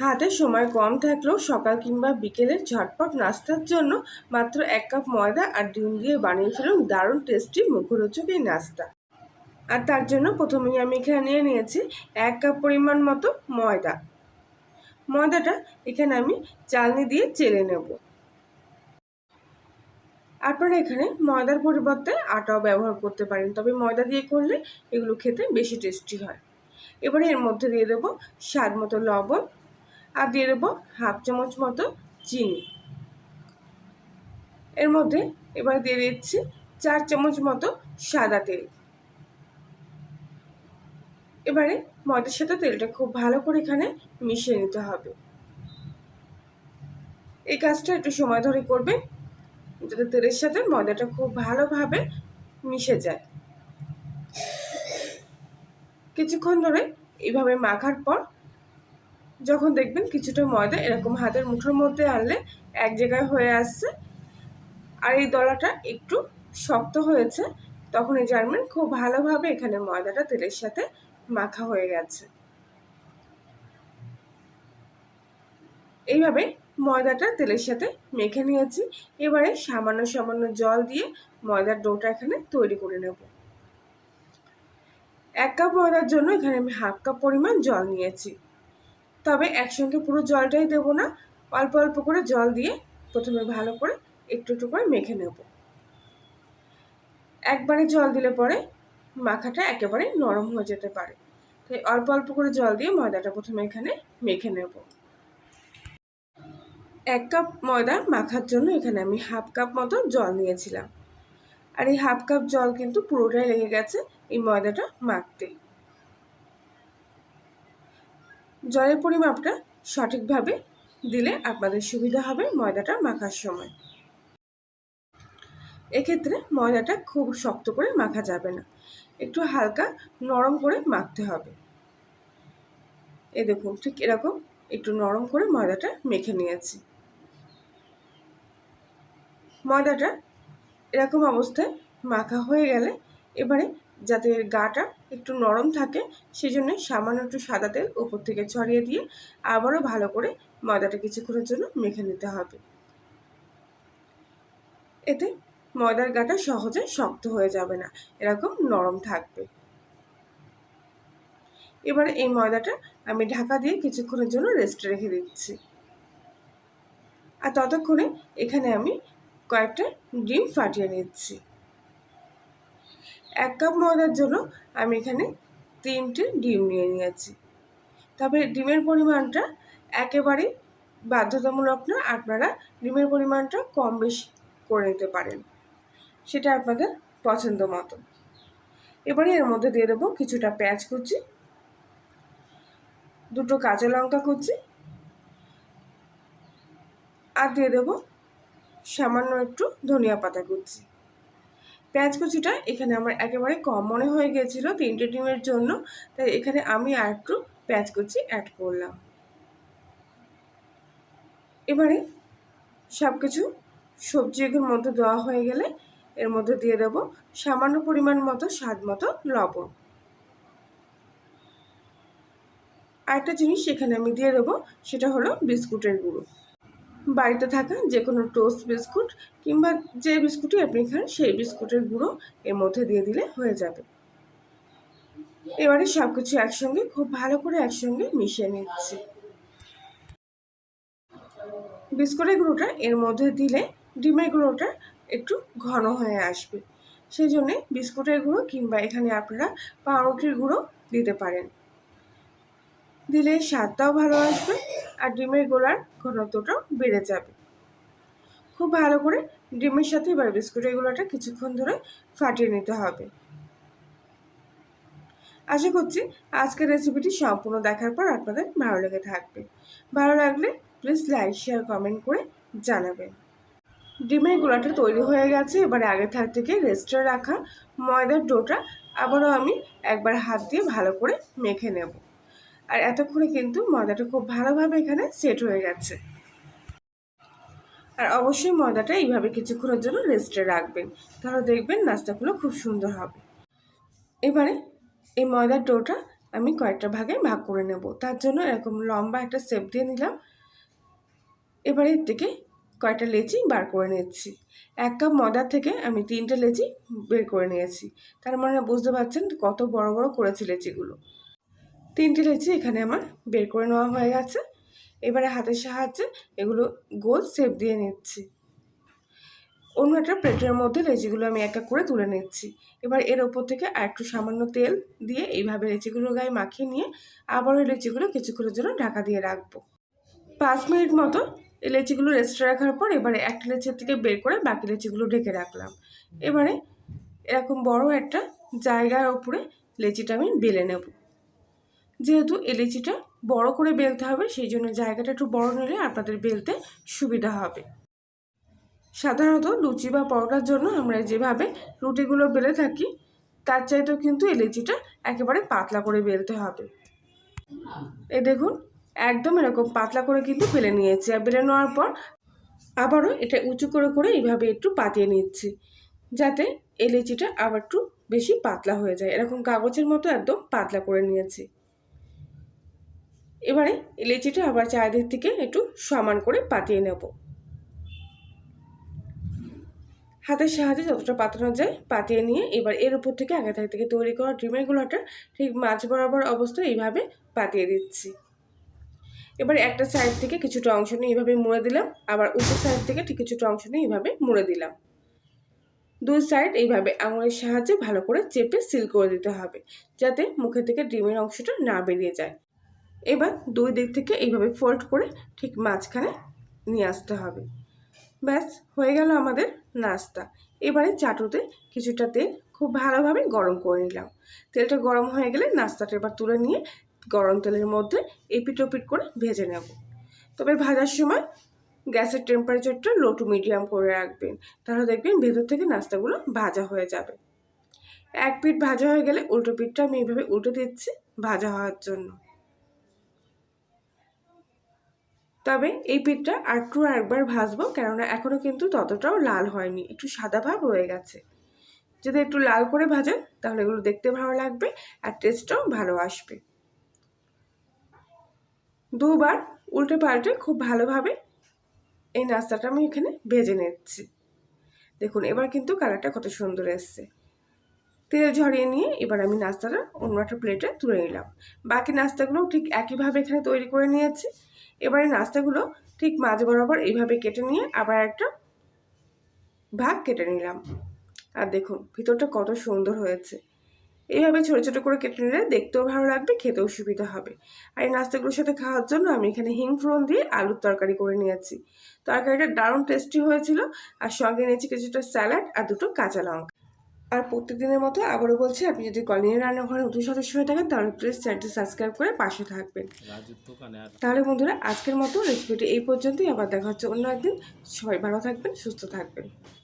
হাতে সময় কম থাকলেও সকাল কিংবা বিকেলের ঝটপট নাস্তার জন্য মাত্র 1 কাপ ময়দা আর ডিম দিয়ে বানিয়ে ফেলুন দারুণ টেস্টি মুখরোচক এই নাস্তা। আর তার জন্য প্রথমেই আমি এখানে নিয়ে নিয়েছি 1 কাপ পরিমাণ মতো ময়দা। ময়দাটা এখানে আমি চালনি দিয়ে চেলে নেব। আপনারা এখানে ময়দার পরিবর্তে আটাও ব্যবহার করতে পারেন, তবে ময়দা দিয়ে করলে এগুলো খেতে বেশি টেস্টি হয়। এবারে এর মধ্যে দিয়ে দেবো স্বাদ মতো লবণ আর দিয়ে দেবো হাফ চামচ মতো চিনি। এর মধ্যে এবারে দিয়ে দিচ্ছি 4 চামচ মতো সাদা তেল। এবারে ময়দার সাথে তেলটা খুব ভালো করে এখানে মিশিয়ে নিতে হবে। এই কাজটা একটু সময় ধরে করবে যাতে তেলের সাথে ময়দাটা খুব ভালোভাবে মিশে যায়। কিছুক্ষণ ধরে এইভাবে মাখার পর যখন দেখবেন কিছুটা ময়দা এরকম হাতের মুঠোর মধ্যে আনলে এক জায়গায় হয়ে আসছে আর এই দলাটা একটু শক্ত হয়েছে, তখনই জানবেন খুব ভালোভাবে এখানে ময়দাটা তেলের সাথে মাখা হয়ে গেছে। এইভাবে ময়দাটা তেলের সাথে মেখে নিয়েছি। এবারে সামান্য সামান্য জল দিয়ে ময়দার ডোটা এখানে তৈরি করে নেব। 1 কাপ ময়দার জন্য এখানে আমি হাফ কাপ পরিমাণ জল নিয়েছি, তবে একসঙ্গে পুরো জলটাই দেব না, অল্প অল্প করে জল দিয়ে প্রথমে ভালো করে একটু একটু করে মেখে নেব। একবারে জল দিলে পরে মাখাটা একেবারে নরম হয়ে যেতে পারে, তাই অল্প অল্প করে জল দিয়ে ময়দাটা প্রথমে এখানে মেখে নেব। 1 কাপ ময়দা মাখার জন্য এখানে আমি হাফ কাপ মতো জল নিয়েছিলাম, আর এই হাফ কাপ জল কিন্তু পুরোটাই লেগে গেছে এই ময়দাটা মাখতে। জলের পরিমাপটা সঠিকভাবে দিলে আপনাদের সুবিধা হবে ময়দাটা মাখার সময়। এক্ষেত্রে ময়দাটা খুব শক্ত করে মাখা যাবে না, একটু হালকা নরম করে মাখতে হবে। এই দেখুন ঠিক এরকম একটু নরম করে ময়দাটা মেখে নিয়েছি। ময়দাটা এরকম অবস্থায় মাখা হয়ে গেলে এবারে যাতে এর গাটা একটু নরম থাকে সেজন্য সামান্য একটু সাদা তেল উপর থেকে ছড়িয়ে দিয়ে আবারও ভালো করে ময়দাটা কিছুক্ষণের জন্য মেখে নিতে হবে। এতে ময়দার গাটা সহজে শক্ত হয়ে যাবে না, এরকম নরম থাকবে। এবারে এই ময়দাটা আমি ঢাকা দিয়ে কিছুক্ষণের জন্য রেস্টে রেখে দিচ্ছি। আর ততক্ষণে এখানে আমি কয়েকটা ডিম ফাটিয়ে নিচ্ছি। 1 কাপ ময়দার জন্য আমি এখানে 3টে ডিম নিয়ে নিয়েছি, তবে ডিমের পরিমাণটা একেবারে বাধ্যতামূলক না, আপনারা ডিমের পরিমাণটা কম বেশি করে নিতে পারেন, সেটা আপনাদের পছন্দ মতো। এবারে এর মধ্যে দিয়ে দেবো কিছুটা পেঁয়াজ কুচি, 2টো কাঁচা লঙ্কা কুচি, আর দিয়ে দেবো সামান্য একটু ধনিয়া পাতা কুচি। পেঁয়াজ কুচিটা এখানে আমার একেবারে কম মনে হয়ে গেছিল 3টে ডিমের জন্য, তাই এখানে আমি আর একটু পেঁয়াজ কুচি অ্যাড করলাম। এবারে সব কিছু সবজি এগুলোর মধ্যে দেওয়া হয়ে গেলে এর মধ্যে দিয়ে দেব সামান্য পরিমাণ মতো স্বাদ মতো লবণ। আরেকটা জিনিস এখানে আমি দিয়ে দেবো, সেটা হলো বিস্কুটের গুঁড়ো। বাড়িতে থাকা যে কোনো টোস্ট বিস্কুট কিংবা যে বিস্কুটই আপনি খান সেই বিস্কুটের গুঁড়ো এর মধ্যে দিয়ে দিলে হয়ে যাবে। এবারে সব কিছু একসঙ্গে খুব ভালো করে একসঙ্গে মিশিয়ে নিচ্ছি। বিস্কুটের গুঁড়োটা এর মধ্যে দিলে ডিমের গুঁড়োটা একটু ঘন হয়ে আসবে, সেই জন্যে বিস্কুটের গুঁড়ো কিংবা এখানে আপনারা পাউরুটির গুঁড়ো দিতে পারেন, দিলে স্বাদটাও ভালো আসবে আর ডিমের গোলার ঘনত্বটাও বেড়ে যাবে। খুব ভালো করে ডিমের সাথে এবার বিস্কুটের গুঁড়োটা কিছুক্ষণ ধরে ফাটিয়ে নিতে হবে। আশা করছি আজকের রেসিপিটি সম্পূর্ণ দেখার পর আপনাদের ভালো লেগে থাকবে। ভালো লাগলে প্লিজ লাইক শেয়ার কমেন্ট করে জানাবেন। ডিমের গোলাটা তৈরি হয়ে গেছে। এবারে আগে থেকে রেস্টে রাখা ময়দার ডোটা আবারও আমি একবার হাত দিয়ে ভালো করে মেখে নেব। আর এতক্ষণে কিন্তু ময়দাটা খুব ভালোভাবে এখানে সেট হয়ে গেছে। আর অবশ্যই ময়দাটা এইভাবে কিছুক্ষণের জন্য রেস্টে রাখবেন, তাহলে দেখবেন নাস্তাগুলো খুব সুন্দর হবে। এবারে এই ময়দার ডোটা আমি কয়েকটা ভাগে ভাগ করে নেব। তার জন্য এরকম লম্বা একটা শেপ দিয়ে নিলাম। এবারে এর থেকে কয়েকটা লেচি বার করে নিচ্ছি। 1 কাপ ময়দা থেকে আমি 3টে লেচি বের করে নিয়েছি। তার মানে বুঝতে পারছেন কত বড় বড় করেছি লেচিগুলো। 3টে লেচি এখানে আমার বের করে নেওয়া হয়ে গেছে। এবারে হাতের সাহায্যে এগুলো গোল শেপ দিয়ে নিচ্ছি। অন্য একটা প্লেটের মধ্যে লেচিগুলো আমি এক এক করে তুলে নিচ্ছি। এবার এর ওপর থেকে আর একটু সামান্য তেল দিয়ে এইভাবে লেচিগুলো গায়ে মাখিয়ে নিয়ে আবার ওই লেচিগুলো কিছুক্ষণের জন্য ঢাকা দিয়ে রাখবো। 5 মিনিট মতো এই লেচিগুলো রেস্টে রাখার পর এবারে একটা লেচির থেকে বের করে বাকি লেচিগুলো ঢেকে রাখলাম। এবারে এরকম বড় একটা জায়গার উপরে লেচিটা আমি বেলে নেব। যেহেতু এই লেচিটা বড় করে বেলতে হবে, সেই জন্য জায়গাটা একটু বড় নিলে আপনাদের বেলতে সুবিধা হবে। সাধারণত লুচি বা পরোটার জন্য আমরা যেভাবে রুটিগুলো বেলে থাকি তার চাইতেও কিন্তু এই লেচিটা একেবারে পাতলা করে বেলতে হবে। এই দেখুন একদম এরকম পাতলা করে কিন্তু বেলে নিয়েছি। আর বেলে নেওয়ার পর আবারও এটা উঁচু করে করে এইভাবে একটু পাতিয়ে নিচ্ছি, যাতে এই লেচিটা আবার একটু বেশি পাতলা হয়ে যায়। এরকম কাগজের মতো একদম পাতলা করে নিয়েছি। এবারে এই লেচিটা আবার চারিদিক থেকে একটু সমান করে পাতিয়ে নেব। হাতের সাহায্যে যতটা পাতানো যায় পাতিয়ে নিয়ে এবার এর উপর থেকে আগে থেকে তৈরি করা ডিমের গুঁড়াটা ঠিক মাঝ বরাবর অবস্থায় এইভাবে পাতিয়ে দিচ্ছি। এবার একটা সাইড থেকে কিছুটা অংশ নিয়ে এইভাবে মুড়ে দিলাম, আবার উপর সাইড থেকে ঠিক কিছুটা অংশ নিয়ে এইভাবে মুড়ে দিলাম। দুই সাইড এইভাবে আঙুলের সাহায্যে ভালো করে চেপে সিল করে দিতে হবে, যাতে মুখে থেকে ডিমের অংশটা না বেরিয়ে যায়। এবার দুই দিক থেকে এইভাবে ফোল্ড করে ঠিক মাঝখানে নিয়ে আসতে হবে। ব্যাস হয়ে গেল আমাদের নাস্তা। এবারে চাটুতে কিছুটা তেল খুব ভালোভাবে গরম করে নিলাম। তেলটা গরম হয়ে গেলে নাস্তাটা এবার তুলে নিয়ে গরম তেলের মধ্যে এপিট ওপিট করে ভেজে নেব। তবে ভাজার সময় গ্যাসের টেম্পারেচারটা লো টু মিডিয়াম করে রাখবেন, তাহলে দেখবেন ভেতর থেকে নাস্তাগুলো ভাজা হয়ে যাবে। এক পিঠ ভাজা হয়ে গেলে উল্টো পিঠটা আমি এইভাবে উল্টে দিচ্ছি ভাজা হওয়ার জন্য। তবে এই পিঠটা আরেকবার ভাজবো, কেননা এখনো কিন্তু ততটাও লাল হয়নি, একটু সাদা ভাব রয়ে গেছে। যদি একটু লাল করে ভাজেন তাহলে এগুলো দেখতে ভালো লাগবে আর টেস্টটাও ভালো আসবে। দুবার উল্টে পাল্টে খুব ভালোভাবে এই নাস্তাটা আমি এখানে ভেজে নিচ্ছি। দেখুন এবার কিন্তু কালারটা কত সুন্দর এসছে। তেল ঝরিয়ে নিয়ে এবার আমি নাস্তাটা অন্য একটা প্লেটে তুলে নিলাম। বাকি নাস্তাগুলো ঠিক একইভাবে এখানে তৈরি করে নিয়েছি। এবারে নাস্তাগুলো ঠিক মাঝ বরাবর এইভাবে কেটে নিয়ে আবার একটা ভাগ কেটে নিলাম। আর দেখুন ভিতরটা কত সুন্দর হয়েছে। এইভাবে ছোটো ছোটো করে কেটে নিলে দেখতেও ভালো লাগবে, খেতেও সুবিধা হবে। আর এই নাস্তাগুলোর সাথে খাওয়ার জন্য আমি এখানে হিং ফোড়ন দিয়ে আলুর তরকারি করে নিয়েছি। তরকারিটা দারুণ টেস্টি হয়েছিল। আর সঙ্গে নিয়েছি কিছুটা স্যালাড আর দুটো কাঁচা লঙ্কা। আর প্রত্যেকদিনের মতো আবারও বলছি, আপনি যদি কলিনের রান্নাঘরে নতুন সদস্য হয়ে থাকেন তাহলে প্লিজ চ্যানেলটি সাবস্ক্রাইব করে পাশে থাকবেন। তাহলে বন্ধুরা আজকের মতো রেসিপিটি এই পর্যন্তই। আবার দেখা হচ্ছে অন্য একদিন। সবাই ভালো থাকবেন, সুস্থ থাকবেন।